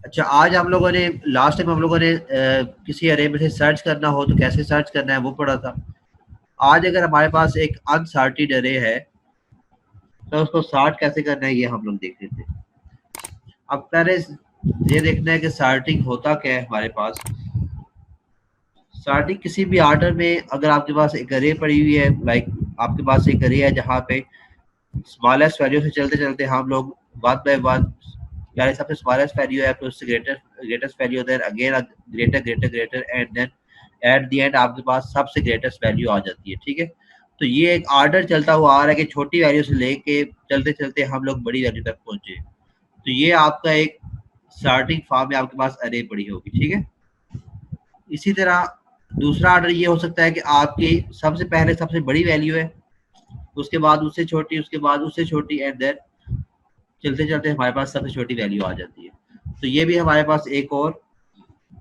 अच्छा, आज हम लोगों ने लास्ट टाइम हम लोगों ने किसी अरे में से सर्च करना हो तो कैसे सर्च करना है वो पढ़ा था। आज अगर हमारे पास एक अनसॉर्टेड अरे है तो उसको सॉर्ट कैसे करना है ये हम लोग देख लेते हैं। अब पहले ये देखना है कि सॉर्टिंग होता क्या है हमारे पास। सॉर्टिंग किसी भी ऑर्डर में अगर आपके पास एक अरे पड़ी हुई है, लाइक आपके पास एक अरे है जहाँ पे स्मॉलेस्ट वैल्यू से चलते चलते हम लोग वन बाय वन, यानी सबसे स्मॉलेस्ट वैल्यू है फिर उससे greatest value, then again greater greater greater and then at the end आपके पास सबसे ग्रेटेस्ट वैल्यू आ जाती है। ठीक है, तो ये एक ऑर्डर चलता हुआ आ रहा है कि छोटी वैल्यू से लेके चलते चलते हम लोग बड़ी वैल्यू तक पहुंचे। तो ये आपका एक स्टार्टिंग फॉर्म में आपके पास अरे पड़ी होगी। ठीक है, इसी तरह दूसरा ऑर्डर ये हो सकता है कि आपकी सबसे पहले सबसे बड़ी वैल्यू है, उसके बाद उससे छोटी, उसके बाद उससे छोटी एंड देन चलते चलते हमारे पास सबसे छोटी वैल्यू आ जाती है। तो ये भी हमारे पास एक और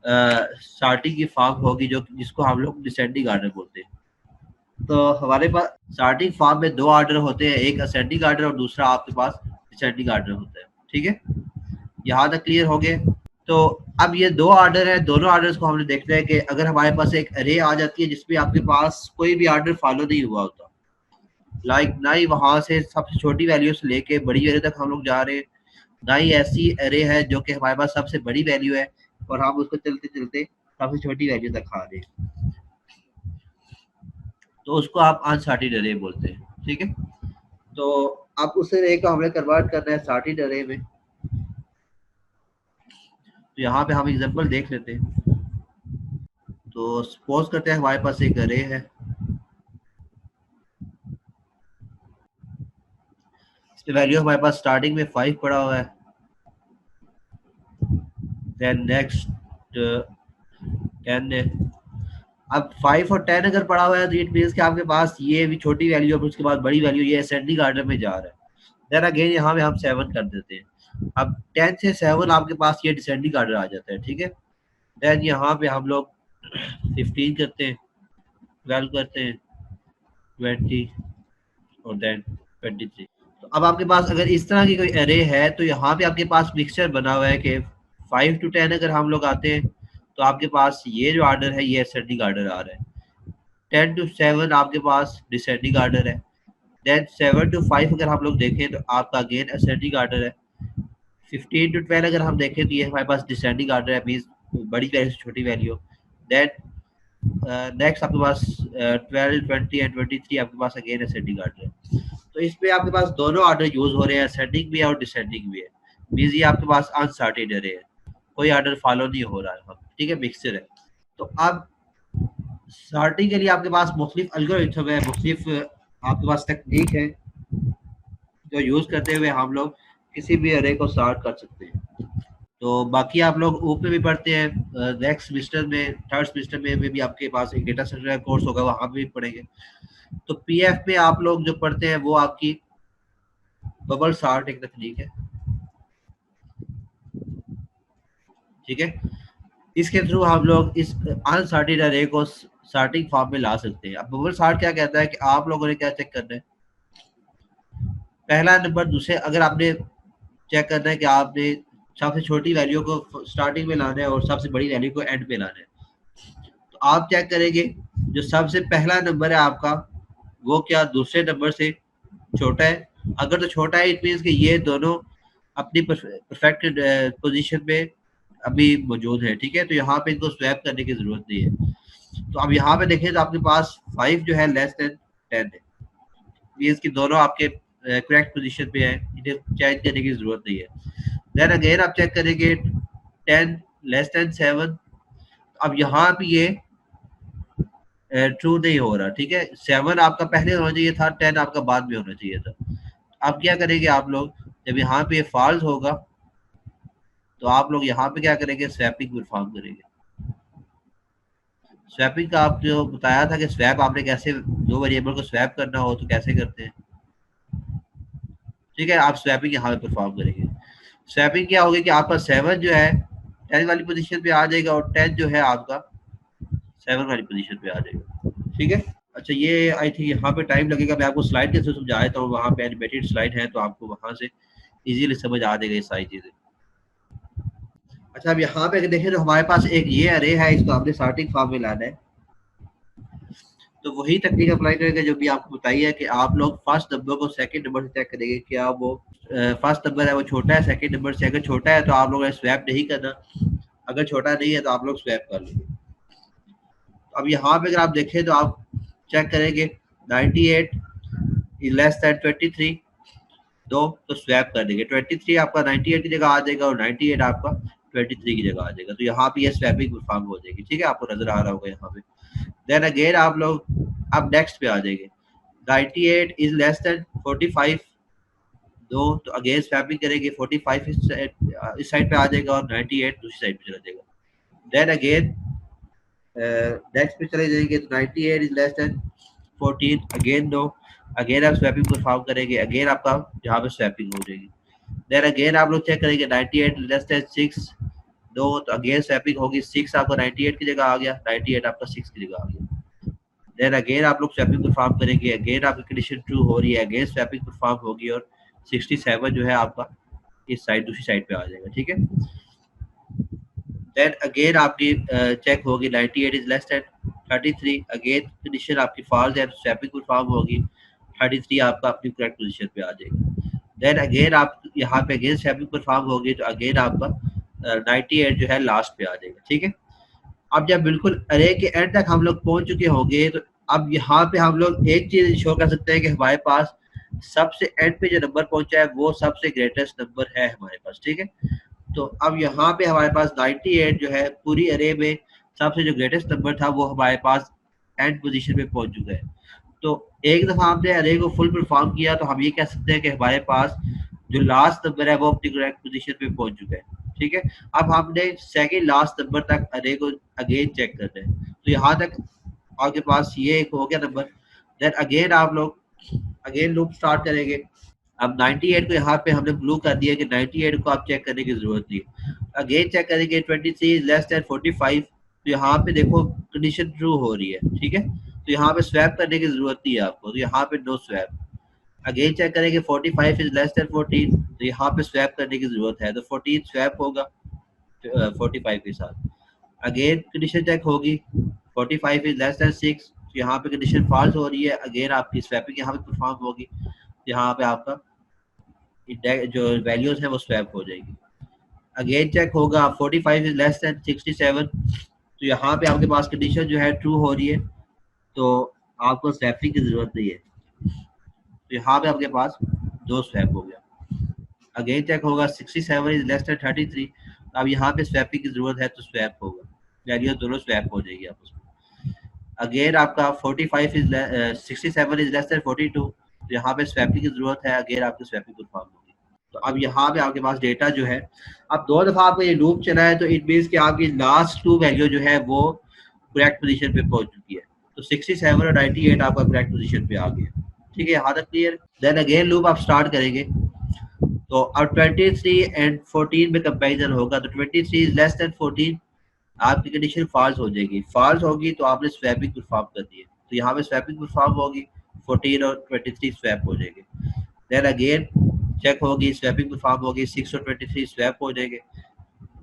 स्टार्टिंग की फॉर्म होगी जो जिसको हम लोग डिसेंडिंग ऑर्डर बोलते हैं। तो हमारे पास स्टार्टिंग फॉर्म में दो ऑर्डर होते हैं, एक असेंडिंग ऑर्डर और दूसरा आपके पास डिसेंडिंग ऑर्डर होता है। ठीक है, यहाँ तक क्लियर हो गए। तो अब ये दो ऑर्डर है, दोनों ऑर्डर्स को हमने देखना है कि अगर हमारे पास एक अरे आ जाती है जिसमें आपके पास कोई भी ऑर्डर फॉलो नहीं हुआ होता, लाइक ना ही वहां से सबसे छोटी वैल्यू से लेके बड़ी वैल्यू तक हम लोग जा रहे हैं, ना ही ऐसी अरे है जो कि हमारे पास सबसे बड़ी वैल्यू है और हम उसको चलते चलते सबसे छोटी वैल्यू तक आ रहे हैं, तो उसको आप अनसॉर्टेड अरे बोलते हैं। ठीक है, तो अब उस अरे को हमने कन्वर्ट करना है सॉर्टेड अरे में। तो यहाँ पे हम एग्जांपल देख लेते हैं। तो सपोज करते हैं हमारे पास एक अरे है, इसमें वैल्यू हमारे पास स्टार्टिंग में 5 पड़ा हुआ है, देन नेक्स्ट 10 है। अब 5 और 10 अगर पड़ा हुआ है तो इट मीन्स कि आपके पास ये भी छोटी वैल्यू है, उसके बाद बड़ी वैल्यू, ये असेंडिंग ऑर्डर में जा रहा है। देन अगेन यहाँ पे हम 7 कर देते हैं। अब 10 से 7 आपके पास ये डिसेंडिंग ऑर्डर आ जाता है। ठीक है, देन यहाँ पे हम लोग 15 करते हैं, 12 करते हैं, 20 और देन 23। तो अब आपके पास अगर इस तरह की कोई अरे है तो यहाँ पे आपके पास मिक्सचर बना हुआ है कि 5 to 10 अगर हम लोग आते हैं तो आपके पास ये जो ऑर्डर है ये असेंडिंग ऑर्डर आ रहा है, 10 to 7 आपके पास डिसेंडिंग ऑर्डर है, देन 7 to 5 अगर हम लोग देखें तो आपका अगेन असेंडिंग ऑर्डर है, 15 to 12 अगर हम देखें तो ये हमारे पास डिसेंडिंग ऑर्डर है, मीन्स बड़ी वैल्यू से छोटी वैल्यू। देन नेक्स्ट आपके पास 12, 20 एंड 23 आपके पास अगेन असेंडिंग ऑर्डर है। तो इसमें आपके पास दोनों ऑर्डर यूज हो रहे हैं, असेंडिंग भी है और डिसेंडिंग भी है, मीन्स ये आपके पास अनसॉर्टेड अरे है, कोई ऑर्डर फॉलो नहीं हो रहा है। ठीक है, मिक्सचर है। तो अब सॉर्टिंग के लिए आपके पास मुख्तलिफ एल्गोरिथम है, मुख्तलिफ आपके पास टेक्निक है जो यूज करते हुए हम लोग किसी भी अरे को सॉर्ट कर सकते हैं। तो बाकी आप लोग ऊपर भी पढ़ते हैं, नेक्स्ट सेमेस्टर में, थर्ड सेमेस्टर में भी आपके पास एक डेटा सेंटर का कोर्स होगा, वहां पे भी पढ़ेंगे। तो पीएफ में आप लोग जो पढ़ते हैं वो आपकी बबल सॉर्ट एक तकनीक है। ठीक है, इसके थ्रू हम लोग इस अनसॉर्टेड अरे को सॉर्टिंग फॉर्म में ला सकते हैं। अब बबल सॉर्ट क्या कहता है कि आप लोगों ने क्या चेक करना है, पहला नंबर दूसरे, अगर आपने चेक करना है कि आपने सबसे छोटी वैल्यू को स्टार्टिंग में लाना है और सबसे बड़ी वैल्यू को एंड में लाना है, तो आप चेक करेंगे जो सबसे पहला नंबर है आपका वो क्या दूसरे नंबर से छोटा है। अगर तो छोटा है इट मीन्स कि ये दोनों अपनी परफेक्ट पोजीशन में अभी मौजूद है। ठीक है, तो यहाँ पे इनको स्वैप करने की जरूरत नहीं है। तो अब यहाँ पे देखें तो आपके पास 5 जो है लेस देन 10 है, मीन्स कि दोनों आपके करेक्ट पोजीशन पे है, इन्हें चेंज करने की जरूरत नहीं है। देन अगेन आप चेक करेंगे 10 लेस देन 7, अब यहाँ पे ये ट्रू नहीं हो रहा। ठीक है, 7 आपका पहले होना चाहिए था, 10 आपका बाद में होना चाहिए था। अब क्या करेंगे आप लोग, जब यहाँ पे फॉल्स होगा तो आप लोग यहाँ पे क्या करेंगे, स्वैपिंग परफॉर्म करेंगे। स्वैपिंग का आप जो बताया था कि स्वैप आपने कैसे दो वेरिएबल को स्वैप करना हो तो कैसे करते हैं। ठीक है, आप स्वैपिंग यहाँ पे परफॉर्म करेंगे। स्वैपिंग क्या होगी कि आपका 7 जो है 10 वाली पोजीशन पे आ जाएगा और 10 जो है आपका 7 वाली पोजीशन पे आ जाएगा। ठीक है, अच्छा ये आई थिंक यहाँ पे टाइम लगेगा, मैं आपको स्लाइड के थ्रू समझा देता हूँ, वहाँ पे एनिमेटेड स्लाइड है तो आपको वहाँ से इजीली समझ आ जाएगा ये सारी चीजें। अच्छा, अब यहाँ पे अगर देखें तो हमारे पास एक ये अरे है, इसको हमने स्टार्टिंग फॉर्म में लाना है। तो वही तकनीक अप्लाई करेंगे जो भी आपको बताई है कि आप लोग फर्स्ट नंबर को सेकंड नंबर से चेक करेंगे, क्या वो फर्स्ट नंबर है वो छोटा है सेकंड नंबर से। अगर छोटा है तो आप लोगों ने स्वैप नहीं करना, अगर छोटा नहीं है तो आप लोग स्वैप कर लेंगे। अब यहाँ पे अगर आप देखें तो आप चेक करेंगे 98 इज लेस दैन 23, दो तो स्वैप कर देंगे। 23 आपका 98 की जगह आ जाएगा और 98 आपका 23 की जगह आ जाएगा। तो यहाँ पे ये स्वैपिंग परफॉर्म हो जाएगी। ठीक है, आपको नजर आ रहा होगा यहाँ पे। देन अगेन आप लोग अब नेक्स्ट पे आ जाएंगे। 98 इज लेस देन 45, दो तो अगेन स्वैपिंग करेंगे। 45 इस साइड पे आ जाएगा और 98 दूसरी साइड पे चला जाएगा। देन अगेन नेक्स्ट पे चले जाएंगे तो 98 इज लेस देन 14, अगेन दो, अगेन आप स्वैपिंग परफॉर्म करेंगे, अगेन आपका यहाँ पे स्वैपिंग हो जाएगी। देन अगेन आप लोग चेक करेंगे 98 लेस देन 6, दो तो अगेन स्वैपिंग होगी। 6 आपका 98 की जगह आ गया, 98 आपका 6 की जगह आ गया। देन अगेन आप लोग स्वैपिंग परफॉर्म करेंगे, अगेन आपकी कंडीशन ट्रू हो रही है, अगेन स्वैपिंग परफॉर्म होगी और 67 जो है आपका इस साइड दूसरी साइड पे आ जाएगा। ठीक है, देन अगेन आपकी चेक होगी 98 is less than 33, again condition आपकी फॉल्स है, स्वैपिंग परफॉर्म होगी, 33 आपका अपनी करेक्ट पोजीशन पे आ जाएगा। देन अगेन आप यहाँ पे अगेन स्वैपिंग परफॉर्म होगी तो अगेन आपका 98 जो है लास्ट पे आ जाएगा। ठीक है, अब जब बिल्कुल अरे के एंड तक हम लोग पहुंच चुके होंगे तो अब यहाँ पे हम लोग एक चीज शो कर सकते हैं कि हमारे पास सबसे एंड पे जो नंबर पहुंचा है वो सबसे ग्रेटेस्ट नंबर है हमारे पास। ठीक है, तो अब यहाँ पे हमारे पास 98 जो है पूरी अरे में सबसे जो ग्रेटेस्ट नंबर था वो हमारे पास एंड पोजीशन पे पहुंच चुका है। तो एक दफा हमने अरे को फुल परफॉर्म किया तो हम ये कह सकते हैं कि हमारे पास जो लास्ट नंबर है वो अपनी करेक्ट पोजीशन पे पहुंच चुका है। ठीक है, अब हमने सेकंड लास्ट नंबर तक अरे को अगेन चेक करना है। तो यहाँ तक आपके पास ये एक हो गया नंबर। देन अगेन आप लोग अगेन लूप स्टार्ट करेंगे। अब 98 को यहाँ पे हमने ब्लू कर दिया कि 98 को आप चेक करने की जरूरत नहीं है। अगेन चेक करेंगे 23 लेस देन 45, तो यहाँ पे देखो कंडीशन ट्रू हो रही है। ठीक है, तो यहाँ पे स्वैप करने की जरूरत नहीं है आपको, तो यहाँ पे नो स्वैप। अगेन चेक करेंगे 45 इज लेस देन 14, तो यहाँ पे स्वैप करने की जरूरत है, तो 14 स्वैप होगा 45 के साथ। अगेन कंडीशन चेक होगी 45 इज लेस देन 6, तो यहाँ पे कंडीशन फॉल्स हो रही है, अगेन आपकी स्वैपिंग यहाँ पे परफॉर्म होगी, यहाँ पे आपका जो वैल्यूज है वो स्वैप हो जाएगी। अगेन चेक होगा 45 इज लेस देन 67, तो यहाँ पे आपके पास कंडीशन जो है ट्रू हो रही है, तो आपको स्वैपिंग की जरूरत नहीं है, तो यहाँ पे आपके पास दो स्वैप हो गया। अगेन चेक होगा 67 इज लेस देन 33, अब यहाँ पे स्वैपिंग की जरूरत है तो स्वैप होगा, वैल्यू दोनों स्वैप हो जाएगी आपस में। अगेन आपका 45 इज 67 इज लेस देन 42, तो यहाँ पे स्वैपिंग की जरूरत है, अगेन आपकी स्वैपिंग परफॉर्म होगी। तो अब यहाँ पे आपके पास डेटा जो है, अब दो दफा आपको ये लूप चला है तो इट मीन्स कि आपकी लास्ट टू वैल्यू जो है वो करेक्ट पोजीशन पे पहुंच चुकी है। तो 67 और 98 आपका करेक्ट पोजीशन पे आ गया। ठीक है, यहाँ तक क्लियर। देन अगेन लूप आप स्टार्ट करेंगे, तो अब 23 एंड 14 में कंपैरिजन होगा, तो 23 इज लेस देन 14, आपकी कंडीशन फॉल्स हो जाएगी। फॉल्स होगी तो आपने स्वैपिंग परफॉर्म कर दी है, तो यहाँ पे स्वैपिंग परफॉर्म होगी, 14 और 23 स्वैप हो जाएंगे। देन अगेन चेक होगी, स्वैपिंग परफॉर्म होगी, 6 और 23 स्वैप हो जाएंगे।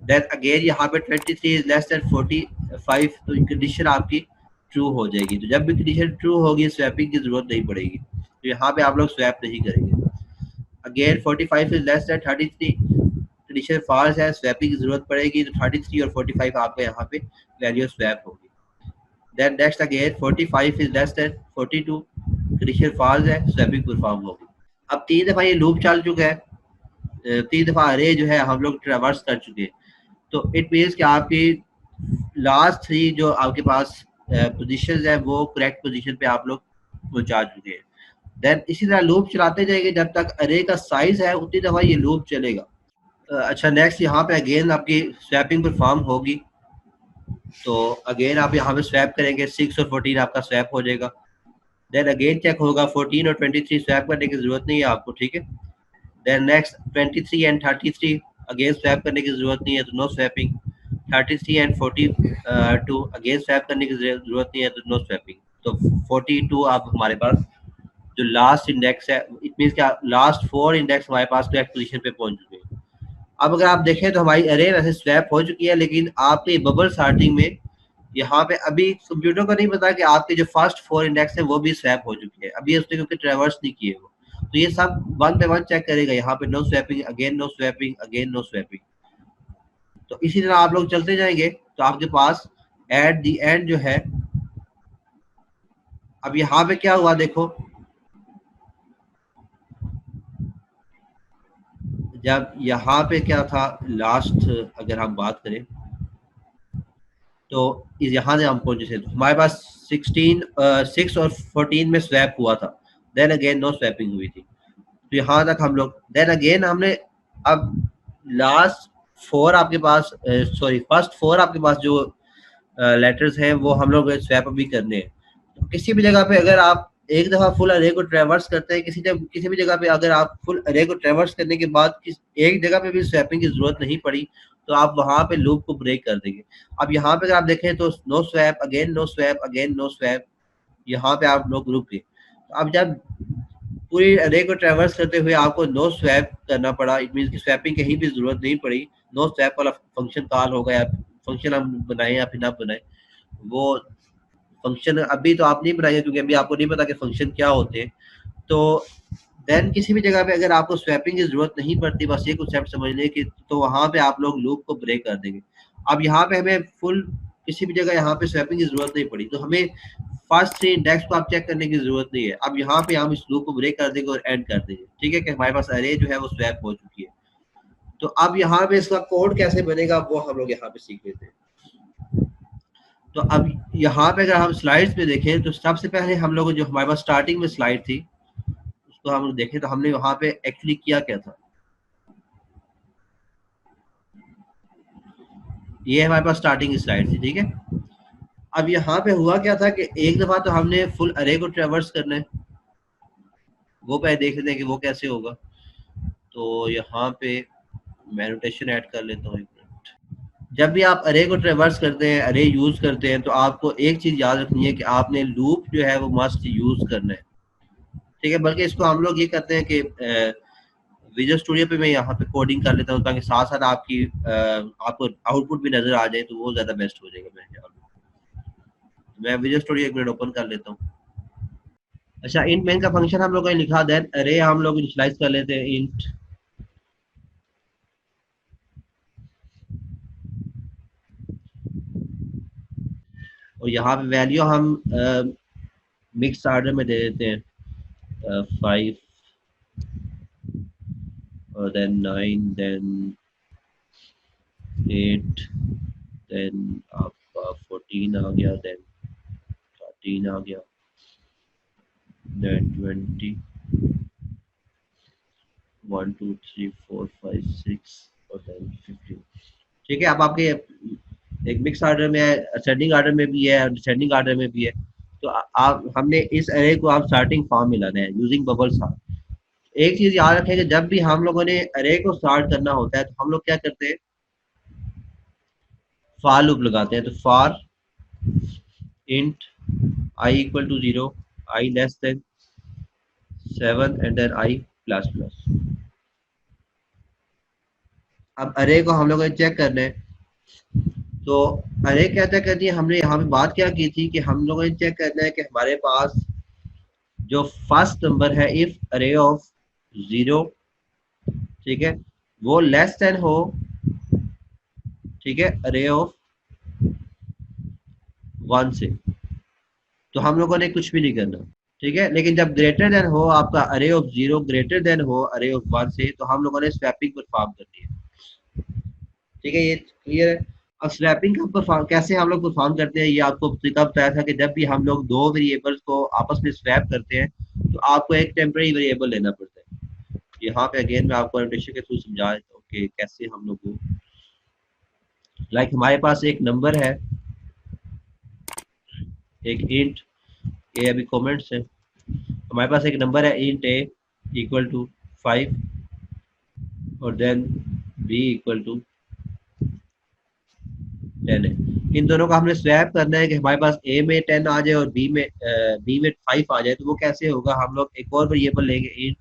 देन अगेन यहाँ पे 23 इज लेस देन 45, तो कंडीशन आपकी ट्रू हो जाएगी। तो जब भी कंडीशन ट्रू होगी स्वैपिंग की जरूरत नहीं पड़ेगी, तो यहाँ पे आप लोग स्वैप नहीं करेंगे। Again 45 is less than 33, condition false है, स्वैपिंग की जरूरत पड़ेगी, तो 33 और 45 आपका यहाँ पे वैल्यू स्वैप होगी। Then next again 45 is less than 42, condition false है, स्वैपिंग परफॉर्म होगी। अब तीन दफा ये लूप चल चुका है, तीन दफा अरे जो है हम लोग ट्रेवर्स कर चुके हैं, तो इट मीन्स कि आपकी लास्ट थ्री जो आपके पास पोजीशंस है वो करेक्ट पोजीशन पे आप लोग पहुंचा चुके हैं। देन इसी तरह लूप चलाते जाएंगे जब तक अरे का साइज है उतनी दफा ये लूप चलेगा। अच्छा, नेक्स्ट यहाँ पे अगेन आपकी स्वैपिंग परफॉर्म होगी, तो अगेन आप यहाँ पे स्वैप करेंगे, 6 और 14 आपका स्वैप हो जाएगा। देन अगेन चेक होगा 14 और 23 स्वैप करने की जरूरत नहीं है आपको। ठीक है, then next 23 and 33 again swap करने की जरूरत नहीं है, तो no swapping. 33 and 42 again swap करने की जरूरत नहीं है, तो नो स्वैपिंग। तो 42 आप हमारे पास जो लास्ट इंडेक्स है, इट मीन्स क्या लास्ट 4 इंडेक्स हमारे पास करेक्ट पोजीशन पे पहुंच चुके हैं। अब अगर आप देखें तो हमारी अरे वैसे स्वैप हो चुकी है, लेकिन आपके बबल स्टार्टिंग में यहाँ पे अभी कंप्यूटर को नहीं पता कि आपके जो फर्स्ट 4 इंडेक्स है वो भी स्वैप हो चुके हैं, अभी उसने क्योंकि ट्रेवर्स नहीं किए वो, तो ये सब वन बाय वन चेक करेगा। यहाँ पे no swapping, again no swapping, again no swapping. तो इसी तरह आप लोग चलते जाएंगे तो आपके पास एट द एंड जो है, अब यहाँ पे क्या हुआ देखो, जब यहाँ पे क्या था लास्ट, अगर हम बात करें तो इस यहाँ से हम पहुंचे थे तो हमारे पास 6 और 14 में स्वैप हुआ था, देन अगेन नो स्वैपिंग हुई थी। तो यहाँ तक हम लोग, देन अगेन हमने अब लास्ट 4 आपके पास, सॉरी फर्स्ट 4 आपके पास जो लेटर्स हैं वो हम लोग स्वैप अभी करने हैं। तो किसी भी जगह पे अगर आप एक दफा फुल अरे को ट्रेवर्स करते हैं, किसी भी जगह पे अगर आप फुल अरे को ट्रेवर्स करने के बाद एक जगह पे भी स्वैपिंग की जरूरत नहीं पड़ी तो आप वहां पे लूप को ब्रेक कर देंगे। अब यहाँ पे अगर आप देखें तो no swap, again no swap, again no swap, यहाँ पे आप लोग रुक गए। अब जब पूरी अरे को ट्रेवर्स करते हुए आपको नो स्वैप करना पड़ा, इट मीन की स्वैपिंग कहीं भी जरूरत नहीं पड़ी, नो स्वैप वाला फंक्शन कॉल हो गया, फंक्शन हम बनाए या फिर ना बनाए, वो फंक्शन अभी तो आप नहीं बनाएंगे क्योंकि अभी आपको नहीं पता कि फंक्शन क्या होते हैं। तो देन किसी भी जगह पे अगर आपको स्वैपिंग की जरूरत नहीं पड़ती, बस ये कंसेप्ट समझ लें कि तो वहां पे आप लोग लूप को ब्रेक कर देंगे। अब यहाँ पे हमें फुल किसी भी जगह यहाँ पे स्वैपिंग की जरूरत नहीं पड़ी, तो हमें फर्स्ट 3 इंडेक्स को आप चेक करने की जरूरत नहीं है। अब यहाँ पे हम इस लूप को ब्रेक कर देंगे और एंड कर देंगे, ठीक है, कि हमारे पास अरे जो है वो स्वैप हो चुकी है। तो अब यहाँ पे इसका कोड कैसे बनेगा वो हम लोग यहाँ पे सीख लेते हैं। तो अब यहाँ पे अगर हम स्लाइड्स पे देखें तो सबसे पहले हम लोग जो हमारे पास स्टार्टिंग में स्लाइड थी उसको हम लोग देखें तो हमने वहां पे एक्चुअली किया क्या था। ये हमारे पास स्टार्टिंग स्लाइड थी, ठीक है। अब यहाँ पे हुआ क्या था कि एक दफा तो हमने फुल अरे को ट्रेवर्स करना है, वो पहले देख लेते हैं कि वो कैसे होगा। तो यहाँ पे मैं नोटेशन ऐड कर लेता हूँ, एक मिनट। जब भी आप अरे को ट्रेवर्स करते हैं, अरे यूज करते हैं, तो आपको एक चीज याद रखनी है कि आपने लूप जो है वो मस्ट यूज करना है, ठीक है। बल्कि इसको हम लोग ये करते हैं कि विजुअल स्टूडियो पे मैं यहाँ पे कोडिंग कर लेता हूँ ताकि साथ साथ आपको आउटपुट भी नजर आ जाए, तो वो ज्यादा बेस्ट हो जाएगा मेरे ख्याल में। मैं विजुअल स्टूडियो एक मिनट ओपन कर लेता हूँ। अच्छा, इंट मेन का फंक्शन हम लोगों ने लिखा, देन अरे हम लोग इनिशियलाइज कर लेते हैं इंट, और यहाँ पे वैल्यू हम मिक्स ऑर्डर में दे देते हैं 5 और देन 9 देन 8 देन आपका 14 आ गया, देन 13 आ गया, देन 20 1 2 3 4 5 6 और देन 15, ठीक है। अब आपके एक मिक्स ऑर्डर में है, असेंडिंग ऑर्डर में भी है और डिसेंडिंग ऑर्डर में भी है। तो आप हमने इस अरे को आप स्टार्टिंग फॉर्म में लाना है यूजिंग बबल स्टार्ट। एक चीज याद रखें कि जब भी हम लोगों ने अरे को स्टार्ट करना होता है तो हम लोग क्या करते हैं, फॉर लूप लगाते हैं। तो for int I equal to 0, I less than 7 and then I plus plus. अब अरे को हम लोगों ने चेक करना है, तो अरे कहते करती है, हमने यहाँ पे बात क्या की थी कि हम लोगों ने चेक करना है कि हमारे पास जो फर्स्ट नंबर है इफ अरे ऑफ 0, ठीक है, वो लेस देन हो, ठीक है, अरे ऑफ 1 से, तो हम लोगों ने कुछ भी नहीं करना, ठीक है। लेकिन जब ग्रेटर देन हो आपका अरे ऑफ 0 ग्रेटर देन हो अरे ऑफ 1 से, तो हम लोगों ने स्वैपिंग परफॉर्म करनी है, ठीक है, ये क्लियर है। अब स्वैपिंग का परफॉर्म कैसे हम लोग परफॉर्म करते हैं, ये आपको तरीका बताया था कि जब भी हम लोग दो वेरिएबल्स को आपस में स्वैप करते हैं तो आपको एक टेम्पररी वेरिएबल लेना पड़ता है। यहाँ पे अगेन मैं आपको एनोटेशन के थ्रू समझा देता हूँ कि कैसे हम लोग को, लाइक हमारे पास एक नंबर है, एक इंट ए, अभी कमेंट्स है, हमारे पास एक नंबर है इंट ए इक्वल टू 5 और देन बी इक्वल टू 10 है। इन दोनों का हमने स्वैप करना है कि हमारे पास ए में 10 आ जाए और बी में 5 आ जाए। तो वो कैसे होगा, हम लोग एक और वेरिएबल लेंगे इंट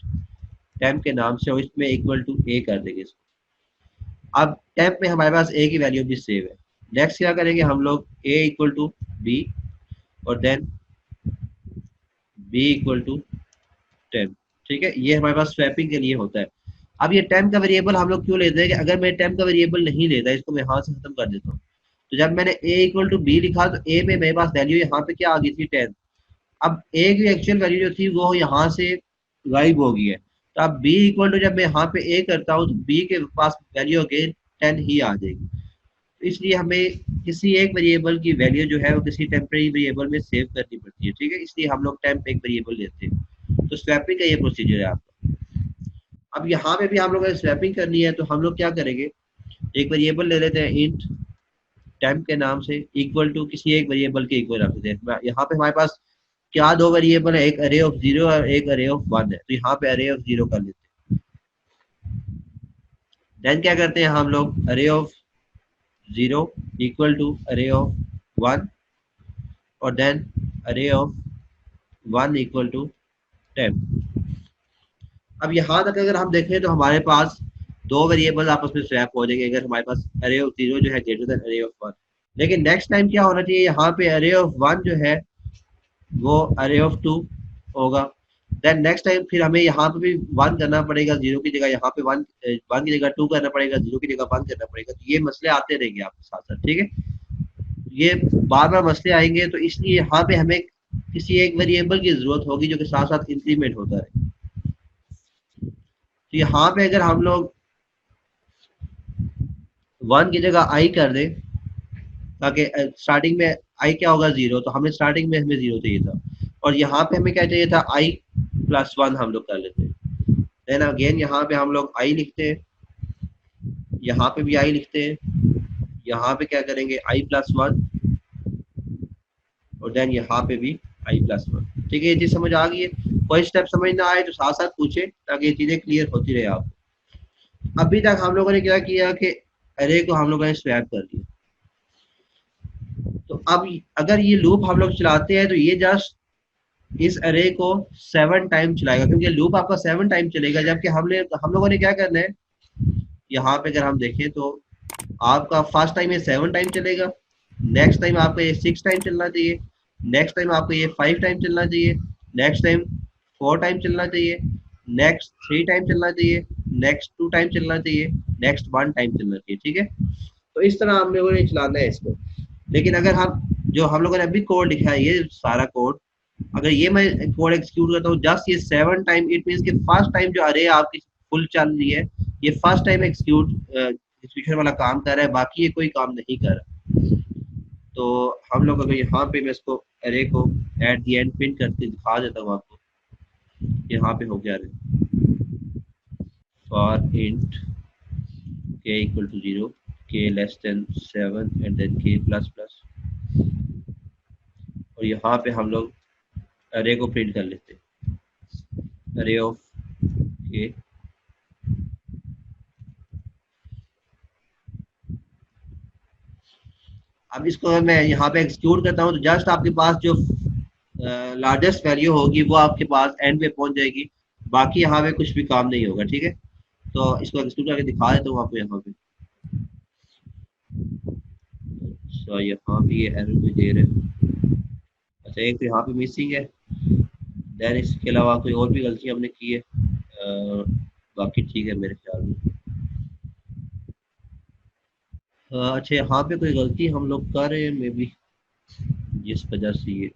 टेम के नाम से और इसमें इक्वल टू ए कर देंगे इसको, अब टेम्प में हमारे पास ए की वैल्यू भी सेव है। नेक्स्ट क्या करेंगे हम लोग, ए इक्वल टू बी और then B equal to temp. ठीक है, ये हमारे पास स्वैपिंग के लिए होता है। अब ये टेम्प का वेरिएबल हम लोग क्यों लेते हैं कि अगर मैं टेम्प का वेरिएबल नहीं लेता, इसको मैं यहाँ से खत्म कर देता हूँ, तो जब मैंने ए इक्वल टू बी लिखा तो ए में मेरे पास वैल्यू यहाँ पे क्या आ गई थी, 10। अब ए की एक्चुअल वैल्यू जो थी वो यहाँ से गायब हो गई है। तो अब बी इक्वल टू जब मैं यहाँ पे ए करता हूँ तो बी के पास वैल्यू अगेन 10 ही आ जाएगी। तो इसलिए हमें किसी एक वेरिएबल की वैल्यू जो है वो किसी टेम्परेरी वेरिएबल में सेव करनी पड़ती है। ठीक है, इसलिए हम लोग टेम्प एक वेरिएबल लेते हैं। तो स्वैपिंग का ये प्रोसीजर है आपका। अब यहाँ पे भी हम लोग स्वैपिंग करनी है तो हम लोग क्या करेंगे, एक वेरिएबल ले लेते हैं इंट टेम्प के नाम से, इक्वल टू किसी एक वेरिएबल के इक्वल रख देते हैं। यहाँ पे हमारे पास क्या दो वेरिएबल है, एक अरे ऑफ 0 और एक अरे ऑफ 1 है, तो यहाँ पे अरे ऑफ 0 कर लेते हैं। देन क्या करते हैं हम लोग, अरे ऑफ 0 इक्वल टू अरे ऑफ 1 और देन अरे ऑफ 1 इक्वल टू 10। अब यहाँ तक अगर हम देखें तो हमारे पास दो वेरिएबल आपस में स्वैप हो जाएंगे अगर हमारे पास अरे ऑफ 0 जो है ग्रेटर देन अरे ऑफ 1। लेकिन नेक्स्ट टाइम क्या होना चाहिए, यहाँ पे अरे ऑफ 1 जो है वो अरे ऑफ 2 होगा। देन नेक्स्ट टाइम फिर हमें यहाँ पे भी 1 करना पड़ेगा, 0 की जगह यहाँ पे 1 की जगह 2 करना पड़ेगा, 0 की जगह 1 करना पड़ेगा। तो ये मसले आते रहेंगे आपके साथ साथ। ठीक है, ये बार बार मसले आएंगे, तो इसलिए यहाँ पे हमें किसी एक वेरिएबल की जरूरत होगी जो कि साथ साथ इंक्रीमेंट होता है। तो यहाँ पे अगर हम लोग 1 की जगह आई कर दें, ताकि स्टार्टिंग में आई क्या होगा 0, तो हमें स्टार्टिंग में हमें 0 चाहिए था और यहाँ पे हमें क्या चाहिए था, आई प्लस 1 हम लोग कर लेते हैं। देन अगेन यहाँ पे हम लोग आई लिखते हैं, यहाँ पे भी आई लिखते हैं, यहाँ पे क्या करेंगे आई प्लस 1 और देन यहाँ पे भी आई प्लस 1। ठीक है, ये चीज समझ आ गई है। कोई स्टेप समझ ना आए तो साथ साथ पूछे ताकि ये चीजें क्लियर होती रहे आपको। अभी तक हम लोगों ने क्या किया कि अरे को हम लोगों ने स्वैप कर दिया। तो अब अगर ये लूप हम लोग चलाते हैं तो ये जस्ट इस अरे को 7 टाइम चलाएगा, क्योंकि लूप आपका 7 टाइम चलेगा। जबकि हम लोगों ने क्या करना है, यहाँ पे अगर हम देखें तो आपका फर्स्ट टाइम ये 7 टाइम चलेगा, नेक्स्ट टाइम आपका ये 6 टाइम चलना चाहिए, नेक्स्ट टाइम आपको ये 5 टाइम चलना चाहिए, नेक्स्ट टाइम 4 टाइम चलना चाहिए, नेक्स्ट 3 टाइम चलना चाहिए, नेक्स्ट 2 टाइम चलना चाहिए, नेक्स्ट 1 टाइम चलना चाहिए। ठीक है, तो इस तरह हम लोगों ने चलाना है इसको। लेकिन अगर हम जो हम लोगों ने अभी कोड लिखा है, ये सारा कोड, अगर ये मैं कोड एक्सिक्यूट करता हूँ जस्ट ये 7 टाइम, इट मींस कि फर्स्ट टाइम जो अरे आपकी फुल चल रही है, ये फर्स्ट टाइम एग्जीक्यूशन वाला काम कर रहा है, बाकी ये कोई काम नहीं कर रहा। तो हम लोग अगर यहाँ पे मैं इसको अरे को एट दी एंड प्रिंट करके दिखा देता हूँ आपको, यहाँ पे हो गया for int k equal to 0, k less than 7 and then k plus plus, और यहाँ पे हम लोग अरे को प्रिंट कर लेते हैं, अरे ऑफ k। अब इसको मैं यहाँ पे एक्सिक्यूट करता हूँ तो जस्ट आपके पास जो लार्जेस्ट वैल्यू होगी वो आपके पास एंड पे पहुंच जाएगी, बाकी यहाँ पे कुछ भी काम नहीं होगा। ठीक है, तो इसको एक्सिक्यूट करके दिखा देता हूँ आपको यहाँ पे। तो यहाँ पे ये एरर भी दे रहे हैं। अच्छा, एक तो यहाँ पे मिसिंग है, देन इसके अलावा कोई और भी गलती हमने की है, बाकी ठीक है मेरे ख्याल में। अच्छा, यहाँ पे कोई गलती हम लोग कर रहे हैं मे बी, जिस वजह से ये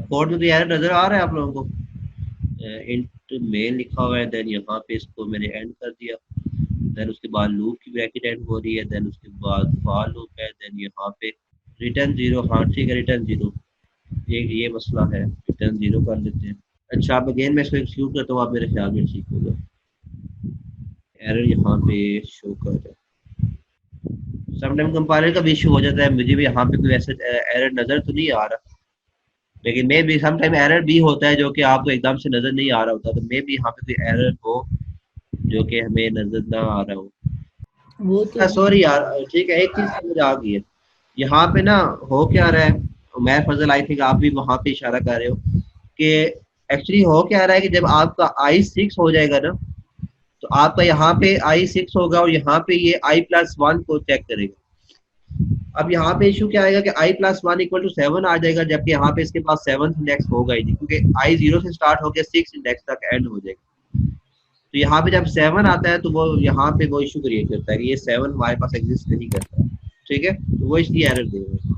कोड में तो यार नजर आ रहा है आप लोगों को, इंट मेन लिखा हुआ है, देन यहाँ पे इसको मैंने एंड कर दिया, देन उसके बाद लूप की ब्रैकेट एंड हो रही है, देन उसके बाद फॉर लूप है, देन यहाँ पे रिटर्न 0। हाँ ठीक है, रिटर्न 0, ये मसला है, रिटर्न 0 कर लेते हैं। अच्छा, अब अगेन मैं इसको एक्सिक्यूट करता हूँ, आप मेरे ख्याल में ठीक होगा। एरर यहाँ पे शो कर रहा है, समटाइम कंपाइलर का भी इशू हो जाता है, मुझे भी यहाँ पे कोई ऐसा एरर नजर तो नहीं आ रहा, लेकिन मे भी समटाइम एरर भी होता है जो कि आपको एकदम से नजर नहीं आ रहा होता, तो मे भी यहाँ पे कोई एरर हो जो कि हमें नजर ना आ रहा हो। वो तो सॉरी यार, ठीक है, एक चीज समझ आ गई है, यहाँ पे ना हो क्या रहा है, उमैर फजल आई थिंक आप भी वहां पे इशारा कर रहे हो कि एक्चुअली हो क्या रहा है कि जब आपका I6 हो जाएगा ना, तो आपका यहाँ पे I6 होगा और यहाँ पे ये I+1 को चेक करेगा। अब यहाँ पे इशू क्या आएगा कि I+1 = 7 आ जाएगा, जबकि यहाँ पे इसके पास 7th इंडेक्स होगा ही नहीं, क्योंकि I0 से स्टार्ट होकर 6 इंडेक्स तक एंड हो जाएगा। तो यहाँ पे जब 7 आता है तो वो यहाँ पे वो इशू क्रिएट करता है कि ये 7 हमारे पास एग्जिस्ट नहीं करता। ठीक है, तो वो इसकी एरर देगा।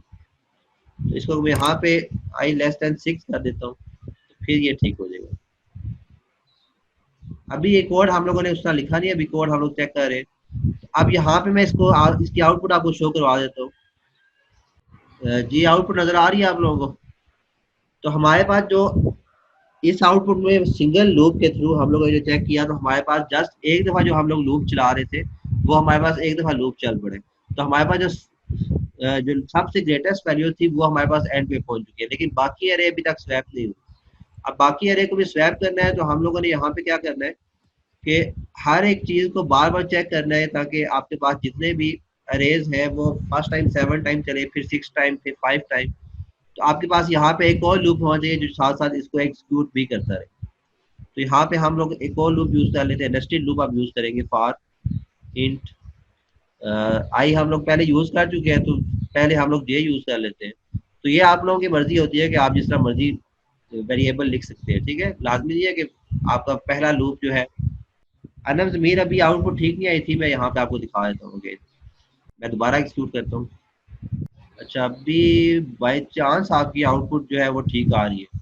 तो इसको मैं यहाँ पे I<6 कर देता हूँ, तो फिर ये ठीक हो जाएगा। अभी ये कोड हम लोगों ने उसका लिखा नहीं है, अभी कोड हम लोग चेक कर रहे हैं। अब यहाँ पे मैं इसको इसकी आउटपुट आपको शो करवा देता हूँ। जी आउटपुट नजर आ रही है आप लोगों को? तो हमारे पास जो इस आउटपुट में सिंगल लूप के थ्रू हम लोगों ने जो चेक किया, तो हमारे पास जस्ट एक दफा जो हम लोग लूप चला रहे थे वो हमारे पास एक दफा लूप चल पड़े, तो हमारे पास जो सबसे ग्रेटेस्ट वैल्यू थी वो हमारे पास एंड पे पहुंच चुकी है, लेकिन बाकी अरे अभी तक स्वैप नहीं हुई। अब बाकी अरे को भी स्वैप करना है, तो हम लोगों ने यहाँ पे क्या करना है कि हर एक चीज को बार बार चेक करना है, ताकि आपके पास जितने भी अरेज है वो फर्स्ट टाइम 7 टाइम चले, फिर 6 टाइम, फिर 5 टाइम। तो आपके पास यहाँ पे एक और लूप होना चाहिए जो साथ साथ इसको एग्जीक्यूट भी करता रहे। तो यहाँ पे हम लोग एक और लूप यूज कर लेते हैं, नेस्टेड लूप आप यूज करेंगे फॉर इंट आई। हम लोग पहले यूज कर चुके हैं, तो पहले हम लोग जे यूज कर लेते हैं। तो ये आप लोगों की मर्जी होती है कि आप जिस तरह मर्जी वेरिएबल लिख सकते हैं। ठीक है, लाजमी नहीं है कि आपका पहला लूप जो है। अनम जमीर अभी आउटपुट ठीक नहीं आई थी, मैं यहाँ पे आपको दिखा देता हूँ। मैं दोबारा एक्सक्यूट करता हूँ। अच्छा, अभी बाई चांस आपकी आउटपुट जो है वो ठीक आ रही है।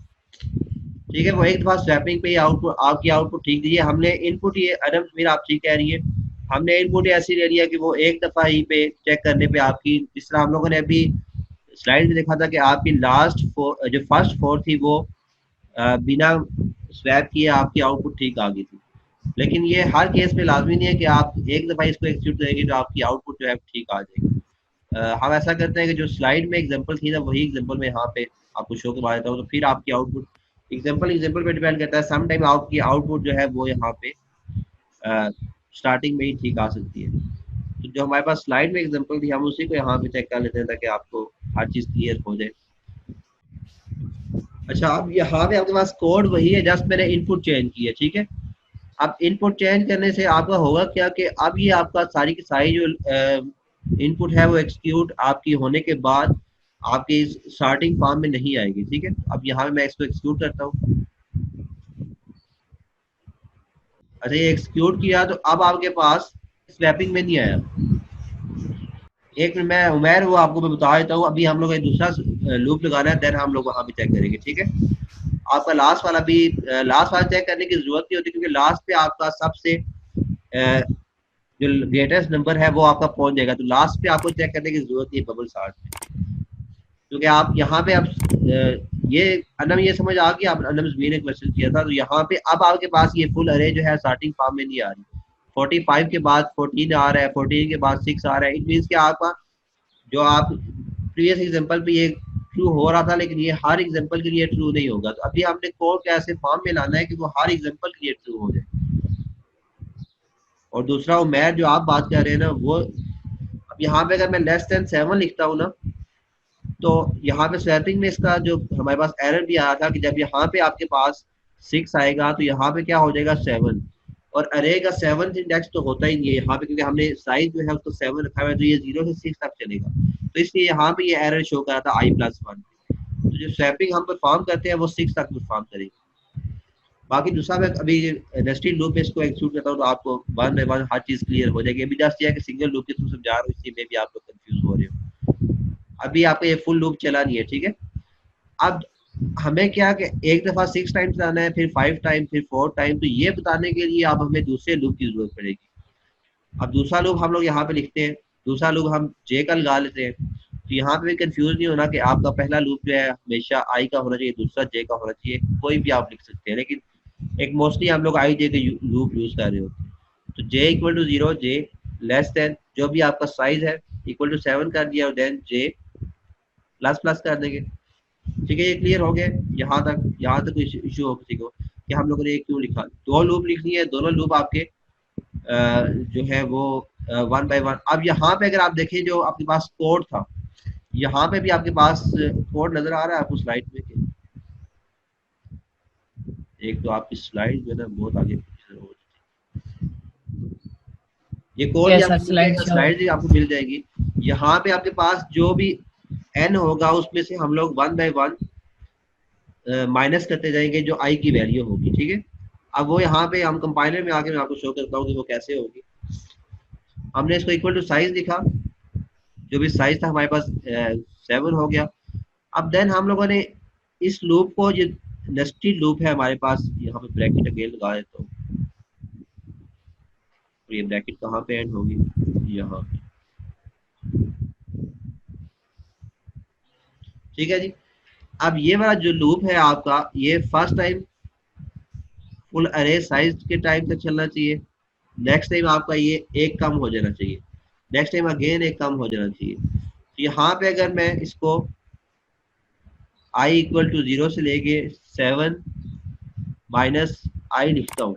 ठीक है, वो एक दफा स्वैपिंग पे आउटपुट आपकी आउटपुट ठीक दी है हमने। इनपुट ये अनम जमीर आप ठीक कह रही है, हमने इनपुट ऐसी ले लिया कि वो एक दफा ही पे चेक करने पे आपकी, जिस तरह हम लोगों ने अभी स्लाइड में देखा था कि आपकी लास्ट जो फर्स्ट 4 थी वो बिना स्वैप किए आपकी आउटपुट ठीक आ गई थी। लेकिन ये हर केस में लाजमी नहीं है कि आप एक दफ़ा इसको एक्सिक्यूट करेंगे तो आपकी आउटपुट जो है ठीक आ जाएगी। हम ऐसा करते हैं कि जो स्लाइड में एग्जांपल थी ना, वही एग्जांपल में यहाँ पे आपको शो करवा देता हूँ, तो फिर आपकी आउटपुट एग्जांपल पे डिपेंड करता है। सम टाइम आपकी आउटपुट जो है वो यहाँ पे स्टार्टिंग में ही ठीक आ सकती है। तो जो हमारे पास स्लाइड में एग्जांपल थी हम उसी को यहाँ पे चेक कर लेते हैं, ताकि आपको हर चीज़ क्लियर हो जाए। अच्छा, अब यहाँ पे आपके पास कोड वही है, जस्ट मैंने इनपुट चेंज की है। ठीक है, अब इनपुट चेंज करने से आपका होगा क्या कि अब ये आपका सारी की सारी जो इनपुट है वो एक्सक्यूट आपकी होने के बाद आपकी स्टार्टिंग फॉर्म में नहीं आएगी। ठीक है, अब यहाँ पे मैं इसको एक्सक्यूट करता हूँ। अच्छा, ये एक्सक्यूट किया तो अब आपके पास स्वैपिंग में नहीं आया। एक मिनट, मैं उमैर वो आपको मैं बता देता हूँ। अभी हम लोग एक दूसरा लूप लगाना है, देन हम लोग वहाँ पे चेक करेंगे। ठीक है, आपका लास्ट वाला भी लास्ट वाला चेक करने की जरूरत नहीं होती, क्योंकि लास्ट पे आपका सबसे जो ग्रेटेस्ट नंबर है वो आपका पहुंच जाएगा। तो लास्ट पे आपको चेक करने की जरूरत नहीं है बबल चार्ट में, क्योंकि आप यहाँ पे अब ये अनम ये समझ आ गया। आप अनम जमीन ने क्वेश्चन किया था, तो यहाँ पे अब आपके पास ये फुल अरे जो है स्टार्टिंग फॉर्म में नहीं आ रही। 45 के बाद 14 आ रहा है, 14 के बाद 6 आ रहा है। इट मीन्स कि आपका जो आप प्रीवियस एग्जांपल पे ये ट्रू हो रहा था, लेकिन ये हर एग्जांपल के लिए ट्रू नहीं होगा। तो अभी हमने कोड कैसे फॉर्म में लाना है कि वो हर एग्जांपल के लिए ट्रू हो जाए। और दूसरा उमैर जो आप बात कर रहे हैं ना, वो अब यहाँ पे अगर मैं <7 लिखता हूँ ना, तो यहाँ पे स्वैपिंग में इसका जो हमारे पास एरर भी आया था कि जब यहाँ पे आपके पास 6 आएगा तो यहाँ पे क्या हो जाएगा 7, और अरे का 7th इंडेक्स तो होता ही नहीं है यहाँ पे, क्योंकि हमने साइज जो है उसको 7 रखा हुआ है, तो ये 0 से 6 तक चलेगा। तो इसलिए यहाँ पे ये एरर शो करा था I+1। तो जो स्वैपिंग हम परफॉर्म करते हैं वो 6 तक परफॉर्म करेगी। बाकी दूसरा मैं अभी नेस्टेड लूप में इसको एक्सिक्यूट करता हूँ, तो आपको वन बाय वन हर चीज क्लियर हो जाएगी। अभी जस्ट ये है कि सिंगल लूप के थ्रू समझा रहा हूँ, इसी में भी आप लोग कंफ्यूज हो रहे हो। अभी आपका ये फुल लूप चला नहीं है। ठीक है, अब हमें क्या कि एक दफा 6 टाइम चलाना है, फिर 5 टाइम, फिर 4 टाइम। तो ये बताने के लिए अब हमें दूसरे लूप की जरूरत पड़ेगी। अब दूसरा लूप हम लोग यहाँ पे लिखते हैं, दूसरा लूप हम जे का लगा लेते हैं। तो यहाँ पे भी कंफ्यूज नहीं होना कि आपका पहला लूप जो है हमेशा आई का होना चाहिए, दूसरा जे का होना चाहिए, कोई भी आप लिख सकते हैं। लेकिन एक मोस्टली हम लोग आई जे के लूप यूज कर रहे होते हैं। तो J equal to 0, J less than जो भी आपका साइज है इक्वल टू 7 कर दिया, और देन जे प्लस प्लस कर देंगे। ठीक है, ये क्लियर हो गया यहाँ तक कोई इशू हो किसी को कि हम लोगों ने क्यों लिखा? दो लूप लिखनी है, दोनों लूप आपके जो है वो 1 बाय 1। अब यहाँ पे अगर आप देखें जो आपके पास कोड था, यहाँ पे भी आपके पास कोड नजर आ रहा है आपको स्लाइड में कि एक तो आपकी स्लाइड जो है ना बहुत आगे पीछे हो, ये कोड भी यस सर, आपको मिल स्लाइड जाएगा, शो। स्लाइड भी आपको मिल जाएगी। यहाँ पे आपके पास जो भी एन होगा उसमें से हम लोग वन बाय वन माइनस करते जाएंगे जो आई की वैल्यू होगी, ठीक है। अब वो यहाँ पे हम कंपाइलर में आके मैं आपको शो करता हूँ कि वो कैसे होगी। हमने इसको इक्वल टू साइज लिखा, जो भी साइज था हमारे पास 7 हो गया। अब देन हम लोगों ने इस लूप को, जो नेस्टेड लूप है हमारे पास, यहाँ पे ब्रैकेट अगेन लगा देता हूँ, और ये ब्रैकेट कहाँ पे एंड होगी, यहाँ पे, ठीक है जी। अब ये वाला जो लूप है आपका, ये फर्स्ट टाइम फुल अरे साइज के टाइम तक चलना चाहिए, नेक्स्ट टाइम आपका ये एक कम हो जाना चाहिए, नेक्स्ट टाइम अगेन एक कम हो जाना चाहिए। तो यहाँ पे अगर मैं इसको आई इक्वल टू 0 से लेके 7 माइनस आई लिखता हूँ,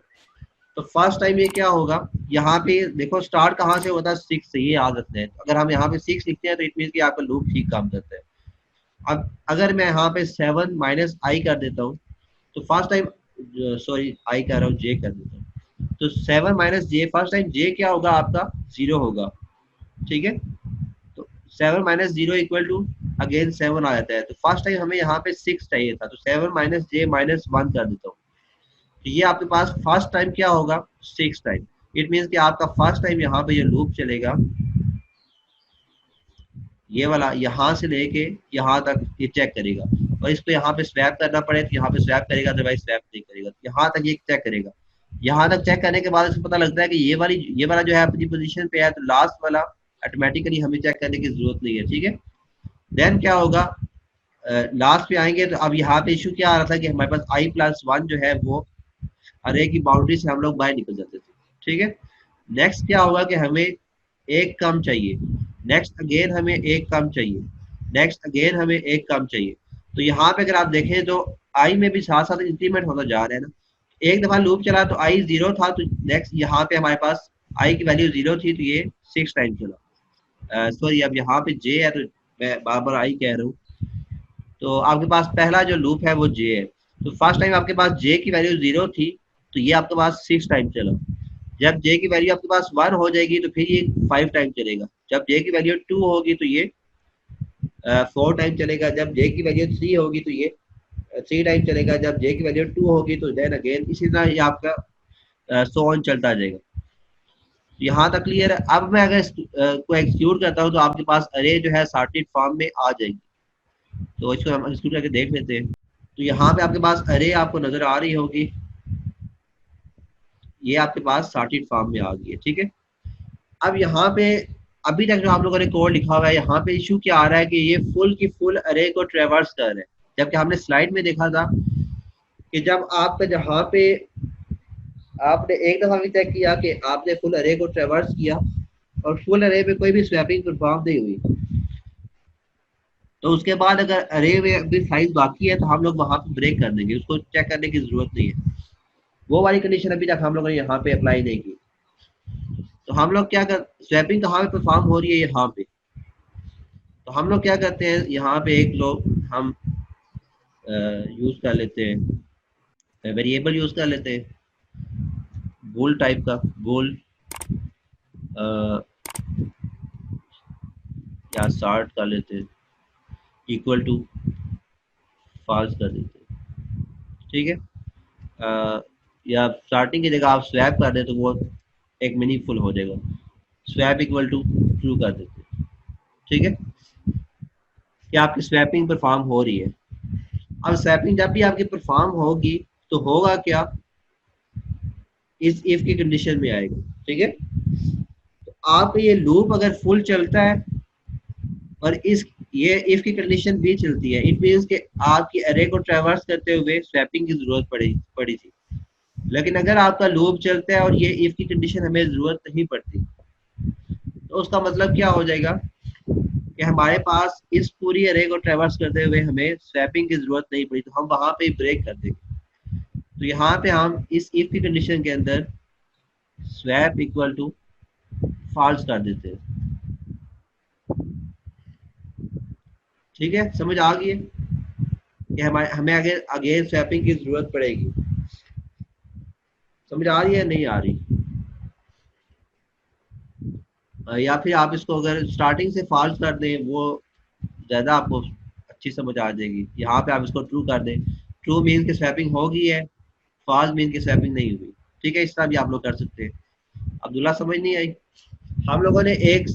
तो फर्स्ट टाइम ये क्या होगा, यहाँ पे देखो स्टार्ट कहाँ से होता है, 6 से, ये याद रखना है। तो अगर हम यहाँ पे 6 लिखते हैं तो इट मीन कि आपका लूप ठीक काम करता है। अब अगर मैं यहाँ पे 7 माइनस आई कर देता हूँ, तो फर्स्ट टाइम, सॉरी आई कर रहा हूँ, जे कर देता हूँ, तो 7 माइनस जे, फर्स्ट टाइम जे क्या होगा आपका, 0 होगा, ठीक है। तो 7 माइनस 0 इक्वल टू अगेन 7 आ जाता है। तो फर्स्ट टाइम हमें यहाँ पे 6 चाहिए था, तो 7 माइनस जे माइनस 1 कर देता हूँ। तो ये आपके पास फर्स्ट टाइम क्या होगा, 6 टाइम। इट मीन्स कि आपका फर्स्ट टाइम यहाँ पे ये लूप चलेगा, ये वाला यहाँ से लेके यहाँ तक ये चेक करेगा, और इसको यहाँ पे स्वैप करना पड़े तो यहाँ पे स्वैप करेगा, अदरवाइज स्वैप नहीं करेगा। यहाँ तक ये चेक करेगा, यहाँ तक चेक करने के बाद इसको पता लगता है कि ये वाला जो है अपनी पोजीशन पे है, तो लास्ट वाला ऑटोमेटिकली हमें चेक करने की जरूरत नहीं है, ठीक है। देन क्या होगा, लास्ट पे आएंगे तो अब यहाँ पे इशू क्या आ रहा था कि हमारे पास आई प्लस वन जो है वो अरे की बाउंड्री से हम लोग बाहर निकल जाते थे, ठीक है। नेक्स्ट क्या होगा कि हमें एक कम चाहिए, नेक्स्ट अगेन हमें एक कम चाहिए, नेक्स्ट अगेन हमें एक कम चाहिए। तो यहाँ पे अगर आप देखें तो आई में भी साथ साथ इंक्रीमेंट होता जा रहा है ना। एक दफा लूप चला तो आई 0 था, तो नेक्स्ट यहाँ पे हमारे पास आई की वैल्यू 0 थी, तो ये 6 टाइम चला। सॉरी, अब यहाँ पे जे है तो मैं बार बार आई कह रहा हूँ। तो आपके पास पहला जो लूप है वो जे है, तो फर्स्ट टाइम आपके पास जे की वैल्यू 0 थी, तो ये आपके पास 6 टाइम चला। जब जे की वैल्यू आपके पास 1 हो जाएगी तो फिर ये 5 टाइम चलेगा। जब जे की वैल्यू 2 होगी तो ये 4 टाइम चलेगा। जब जे की वैल्यू 3 होगी तो ये 3 टाइम चलेगा। जब जे की वैल्यू 2 होगी तो देन अगेन इसी तरह ये आपका सो ऑन चलता जाएगा। यहाँ तक क्लियर है। अब मैं अगर को एक्सक्यूट करता हूँ तो आपके पास अरे जो है सॉर्टेड फॉर्म में आ जाएगी। तो इसको हम एक्सक्यूट करके देख लेते हैं। तो यहाँ पे आपके पास अरे आपको नजर आ रही होगी, ये आपके पास सॉर्टेड फॉर्म में आ गई है, ठीक है। अब यहाँ पे अभी तक जो आप लोगों ने कोड लिखा हुआ है, यहाँ पे इशू क्या आ रहा है कि ये फुल की फुल अरे को ट्रेवर्स कर रहे हैं। जबकि हमने स्लाइड में देखा था कि जब आपका जहाँ पे आपने एक दफा भी चेक किया कि आपने फुल अरे को ट्रेवर्स किया और फुल अरे में कोई भी स्वैपिंग परफॉर्म नहीं हुई, तो उसके बाद अगर अरे में अभी साइज बाकी है तो हम लोग वहां पे ब्रेक कर देंगे, उसको चेक करने की जरूरत नहीं है। वो वाली कंडीशन अभी तक हम लोगों ने यहाँ पे अप्लाई नहीं की। तो हम लोग क्या कर, स्वैपिंग कहाँ पे परफॉर्म हो रही है, यहाँ पे। तो हम लोग क्या करते हैं, यहाँ पे एक लोग हम यूज कर लेते हैं, वेरिएबल यूज कर लेते हैं, बोल टाइप का बोल, या स्टार्ट कर लेते हैं, इक्वल टू फॉल्स कर देते हैं, ठीक है। या स्टार्टिंग की जगह आप स्वैप कर दें तो वो एक मीनिंगफुल हो जाएगा, स्वैप इक्वल टू ट्रू कर देते हैं, ठीक है। कि आपकी स्वैपिंग परफॉर्म हो रही है। अब स्वैपिंग जब भी आपकी परफॉर्म होगी तो होगा क्या, इस इफ की कंडीशन में आएगा, ठीक है। तो आपका ये लूप अगर फुल चलता है और इस ये इफ की कंडीशन भी चलती है, इट मींस कि आपकी अरे को ट्रैवर्स करते हुए स्वैपिंग की जरूरत पड़ी पड़ी थी। लेकिन अगर आपका लूप चलता है और ये इफ की कंडीशन हमें जरूरत नहीं पड़ती, तो उसका मतलब क्या हो जाएगा कि हमारे पास इस पूरी अरे को ट्रैवर्स करते हुए हमें स्वैपिंग की जरूरत नहीं पड़ी, तो हम वहां पे ब्रेक कर देंगे। तो यहाँ पे हम इस इफ की कंडीशन के अंदर स्वैप इक्वल टू फॉल्स कर देते हैं। ठीक है, समझ आ गई है कि हमें आगे अगेन स्वैपिंग की जरूरत पड़ेगी। समझ आ रही है नहीं आ रही? या फिर आप इसको अगर स्टार्टिंग से फॉल्स कर दें वो ज़्यादा आपको अच्छी समझ आ जाएगी। यहाँ पे आप इसको ट्रू कर दें, ट्रू मीन की स्वैपिंग हो गई है, फॉल्स मीन की स्वैपिंग नहीं हुई। ठीक है, इस तरह भी आप लोग कर सकते हैं। अब्दुल्ला समझ नहीं आई? हम लोगों ने एक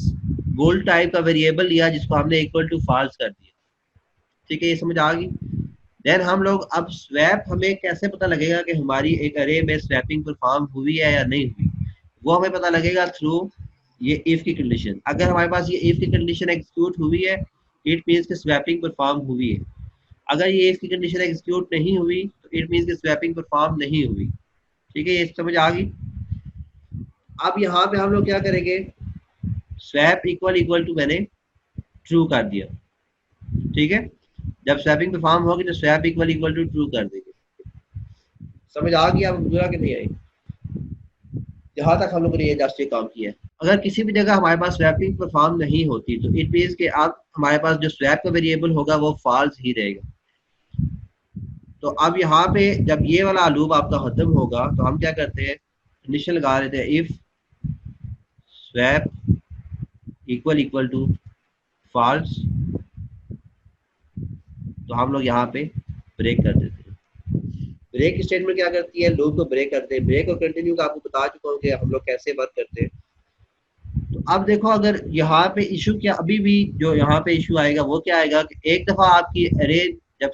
गोल्ड टाइप का वेरिएबल लिया जिसको हमने इक्वल टू फॉल्स कर दिया। ठीक है, ये समझ आ गई? देन हम लोग अब स्वैप, हमें कैसे पता लगेगा कि हमारी एक अरे में स्वैपिंग परफॉर्म हुई है या नहीं हुई? वो हमें पता लगेगा थ्रू ये इफ की कंडीशन। अगर हमारे पास ये इफ की कंडीशन एग्जीक्यूट हुई है, इट मीन्स कि स्वैपिंग परफॉर्म हुई है। अगर ये इफ की कंडीशन एग्जीक्यूट नहीं हुई तो इट मीन्स कि स्वैपिंग परफॉर्म नहीं हुई। ठीक है, ये समझ आ गई? अब यहाँ पे हम लोग क्या करेंगे, स्वैप इक्वल इक्वल टू मैंने ट्रू कर दिया। ठीक है, जब स्वैपिंग परफॉर्म होगी तो swap equal equal to true कर देंगे। समझ आ गया अब बुरा कि नहीं आई? जहां तक हम लोगों ने ये जस्ट ये काम किया है। अगर किसी भी जगह हमारे पास स्वैपिंग परफॉर्म नहीं होती तो इट मीन्स कि आप हमारे पास जो स्वैप का वेरिएबल होगा वो फॉल्स ही रहेगा। तो अब यहाँ पे जब ये वाला लूप आपका खत्म होगा तो हम क्या करते हैं, कंडीशन लगा लेते हैं, if swap equal equal to false, तो हम लोग यहाँ पे ब्रेक कर देते हैं। ब्रेक स्टेटमेंट क्या करती है, लूप को ब्रेक करते हैं। ब्रेक और कंटिन्यू का आपको बता चुका हूँ कि हम लोग कैसे वर्क करते हैं। तो अब देखो, अगर यहाँ पे इशू क्या, अभी भी जो यहाँ पे इशू आएगा वो क्या आएगा कि एक दफा आपकी अरे जब,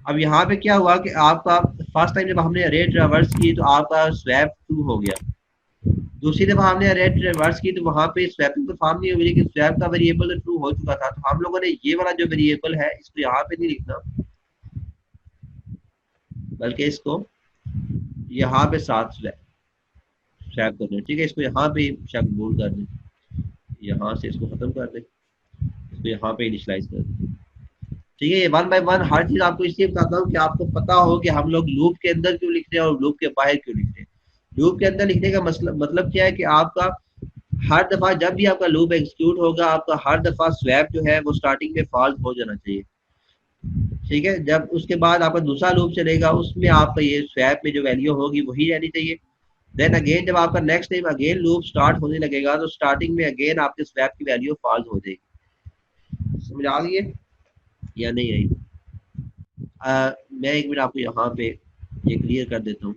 अब यहाँ पे क्या हुआ कि आपका फर्स्ट टाइम जब हमने अरे ट्रेवर्स की तो आपका स्वैप ट्रू हो गया। दूसरी दफा हमने अरे ट्रेवर्स की तो वहां पे स्वैपिंग परफॉर्म नहीं हुई, लेकिन स्वैप का वेरिएबल ट्रू हो चुका था। तो हम लोगों ने ये वाला जो वेरिएबल है इसको यहाँ पे नहीं लिखना, बल्कि इसको यहाँ पे साथ स्वैप कर दें। ठीक है, इसको यहाँ पे शक मूव कर दें, यहाँ से इसको खत्म कर दें, इसको यहाँ पे इनिशलाइज कर दें। ठीक है, ये वन बाय वन हर चीज आपको इसलिए बताता हूँ कि आपको पता हो कि हम लोग लूप के अंदर क्यों लिखते हैं और लूप के बाहर क्यों लिखते हैं। लूप के अंदर लिखने का मतलब क्या है कि आपका हर दफा जब भी आपका लूप एग्जीक्यूट होगा, आपका हर दफा स्वैप जो है वो स्टार्टिंग में फॉल्स हो जाना चाहिए। ठीक है, जब उसके बाद आपका दूसरा लूप चलेगा उसमें आपका ये स्वैप में जो वैल्यू होगी वही रहनी चाहिए। देन अगेन जब आपका next time again loop start होने लगेगा तो स्टार्टिंग में अगेन आपके स्वैप की वैल्यू फॉल्स हो जाएगी। समझ आ गई है या नहीं आई? मैं एक मिनट आपको यहाँ पे ये क्लियर कर देता हूँ।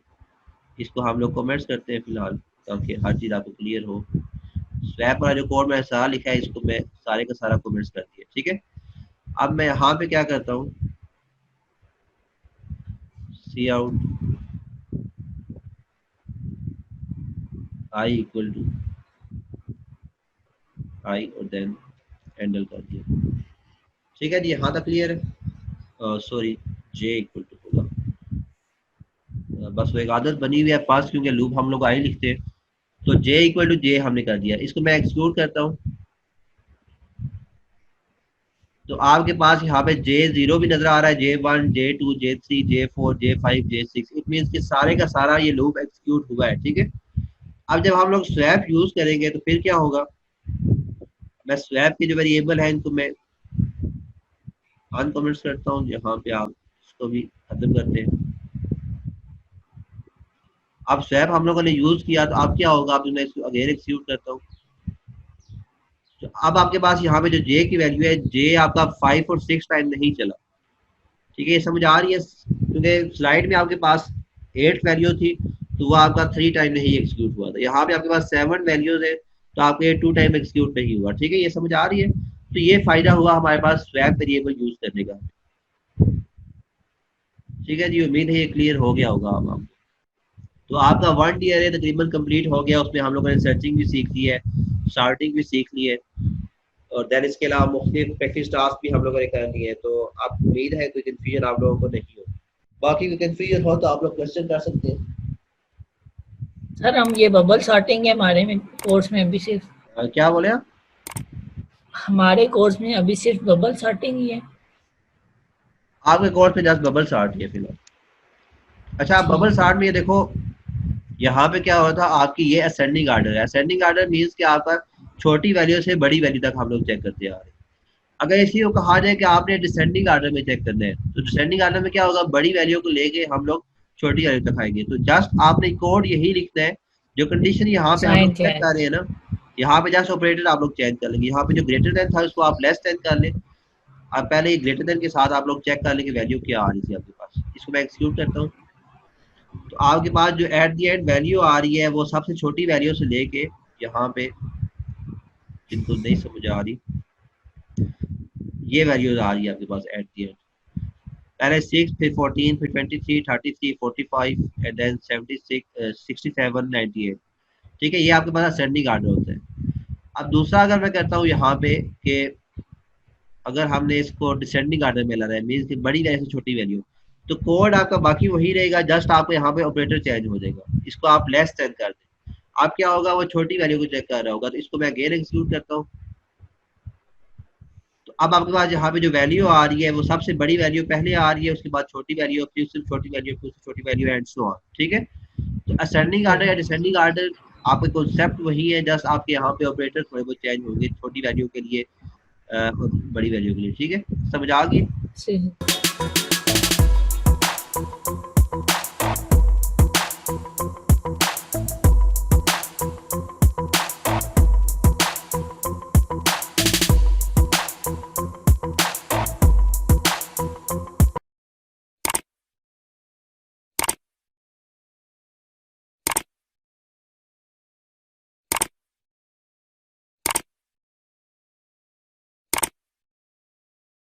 इसको हम लोग कमेंट्स करते हैं फिलहाल, ताकि हर चीज़ आपको क्लियर हो। स्वैप वाला जो कोड मैंने सारा लिखा है इसको मैं सारे का सारा कमेंट्स कर दिया। ठीक है, अब मैं यहाँ पे क्या करता हूँ, सी आउट आई इक्वल टू आई और देन हैंडल कर दिया। ठीक है जी, यहाँ तक क्लियर है? सॉरी, जे इक्वल टू होगा, बस वो एक आदत बनी हुई है पास, क्योंकि लूप हम लोग आई लिखते हैं। तो जे इक्वल टू जे हमने कर दिया। इसको मैं एक्सक्लूड करता हूँ तो आपके पास यहाँ पे J0 भी नजर आ रहा है, J1 J2 J3 J4 J5 J6। It means कि सारे का सारा ये लूप एग्जीक्यूट हुआ है। ठीक है, अब जब हम लोग स्वैप यूज करेंगे तो फिर क्या होगा, मैं स्वैप के जो वेरिएबल है इनको मैं अनकमेंट्स करता हूँ, यहाँ पे आप इसको भी खत्म करते हैं। अब स्वैप हम लोगों ने यूज किया तो अब क्या होगा, अब मैं इसको अगेन एक्सिक्यूट करता हूँ तो अब आपके पास यहाँ पे जो जे की वैल्यू है, जे आपका 5 और 6 टाइम नहीं चला। ठीक है, ये समझ आ रही है? क्योंकि स्लाइड में आपके पास 8 वैल्यू थी तो वो आपका 3 टाइम नहीं एग्जीक्यूट हुआ था। यहाँ पे आपके पास 7 वैल्यूज है तो आपके ये 2 टाइम एग्जीक्यूट नहीं हुआ। ठीक है, ये समझ आ रही है? तो ये फायदा हुआ हमारे पास स्वैप वेरिएबल यूज करने का। ठीक है जी, उम्मीद है ये क्लियर हो गया होगा अब आपको। तो आपका 1D अरे तकरीबन कंप्लीट हो गया। उसमें हम लोगों ने सर्चिंग भी सीख ली है, स्टार्टिंग भी सीख ली है, और देन इसके अलावा मुख्तलिफ प्रैक्टिस टास्क भी हम लोगों ने कर लिए। तो आप उम्मीद है कोई कन्फ्यूजन आप लोगों को नहीं हो। बाकी कोई कन्फ्यूजन हो तो आप लोग क्वेश्चन कर सकते हैं। सर हम ये बबल सॉर्टिंग है हमारे में कोर्स में अभी सिर्फ, क्या बोले आप? हमारे कोर्स में अभी सिर्फ बबल सॉर्टिंग ही है। आपके कोर्स में जस्ट बबल सार्ट है फिलहाल। अच्छा, आप बबल ठीक। सार्ट में ये देखो, यहाँ पे क्या होता है, आपकी ये असेंडिंग आर्डर है। असेंडिंग आर्डर मीन्स कि आपका छोटी वैल्यू से बड़ी वैल्यू तक हम लोग चेक करते आ रहे हैं। अगर इसी को कहा जाए कि आपने डिसेंडिंग आर्डर में चेक करना है, तो डिसेंडिंग आर्डर में क्या होगा, बड़ी वैल्यू को लेके हम लोग छोटी वैल्यू तक आएंगे। तो जस्ट आपने कोड यही लिखना है, जो कंडीशन यहाँ पे हम साइन लोग चेक चेंज। कर रहे हैं ना, यहाँ पे जस्ट ऑपरेटर आप लोग चेंज कर लेंगे। यहाँ पे जो ग्रेटर देन था उसको आप लेस देन कर लें। आप पहले ये ग्रेटर देन के साथ आप लोग चेक कर लें कि वैल्यू क्या आ रही थी आपके पास। इसको मैं एक्सिक्यूट करता हूँ, तो आपके पास जो एट दी एंड वैल्यू आ रही है वो सबसे छोटी वैल्यू से लेके यहाँ पे, जिनको नहीं समझ आ रही, ये वैल्यूज आ रही है आपके पास एट दी एंड। पहले 6, फिर 14, फिर 23, 33, 45 एंड देन 76, 67, 98। ठीक है, ये आपके पास असेंडिंग आर्डर होता है। अब दूसरा अगर मैं कहता हूँ यहाँ पे कि अगर हमने इसको डिसेंडिंग आर्डर में लाना है, मीन्स कि बड़ी वैल्यू से छोटी वैल्यू, तो कोड आपका बाकी वही रहेगा, जस्ट आपको यहाँ पे ऑपरेटर चेंज हो जाएगा। इसको आप लेस देन कर दें, अब क्या होगा, वो छोटी वैल्यू को चेक कर रहा होगा। तो इसको मैं अगेन एग्जीक्यूट करता हूँ, तो अब आपके पास यहाँ पे जो वैल्यू आ रही है वो सबसे बड़ी वैल्यू पहले आ रही है, उसके बाद छोटी वैल्यू, फिर उससे छोटी वैल्यू, फिर उससे छोटी वैल्यू एंड सो ऑन। ठीक है, तो असेंडिंग आर्डर या डिसेंडिंग आर्डर आपका कॉन्सेप्ट वही है, जस्ट आपके यहाँ पे ऑपरेटर थोड़े बहुत चेंज होंगे छोटी वैल्यू के लिए और बड़ी वैल्यू के लिए। ठीक है, समझ आ गई?